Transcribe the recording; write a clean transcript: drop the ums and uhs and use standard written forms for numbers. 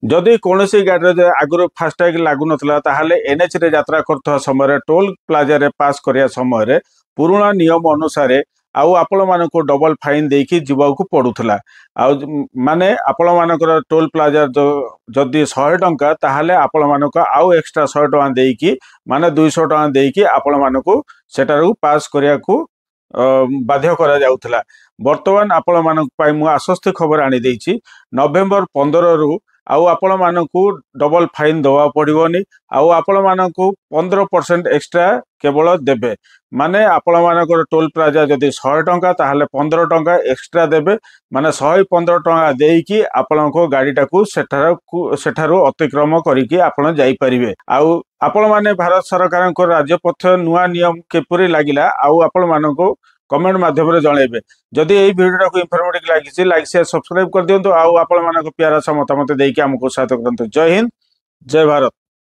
जदि कौन गाड़ी आगु फास्टैग लागू नाला ताहले एनएच रे यात्रा करथवा समय टोल प्लाजा रे पास करिया समय पुराना नियम अनुसार आउ आपण मानक डबल फाइन देकी जीवाक पड़ूला माने आपण मानकर टोल प्लाजा जदि 100 टंका ताहले आपण मानक आउ एक्स्ट्रा 100 टंका देकी माने 200 टंका देकी आपण मानक सेटारू पास करिया को बाध्य करा जाउथला। वर्तमान आपण मानक पई मु आश्वस्त खबर आनी देछि नवेम्बर 15 रु आउ आपण मानकू डबल फाइन दवा पड़ोनी आउ आपण मानकू 15% एक्स्ट्रा केवल देबे माने आपण मानकर टोल प्लाजा जदि 100 टंका ताहले 15 टंका एक्स्ट्रा देबे माने 115 टंका देकी आपण को गाड़ीटा को सेठारू अतिक्रम करिकी आपण जाई परिबे। आउ आपण माने भारत सरकार को राज्यपथ नुआ नियम केपरि लागिला आउ आपण मानकू कमेंट माध्यम रे जणेबे। जदि एई वीडियो को इन्फॉर्मेटिव लागिछि लाइक शेयर सब्सक्राइब कर दियंतु आउ आपण मानक प्यारा सा मतामत देकी हमको साथ करंतु। जय हिंद जय भारत।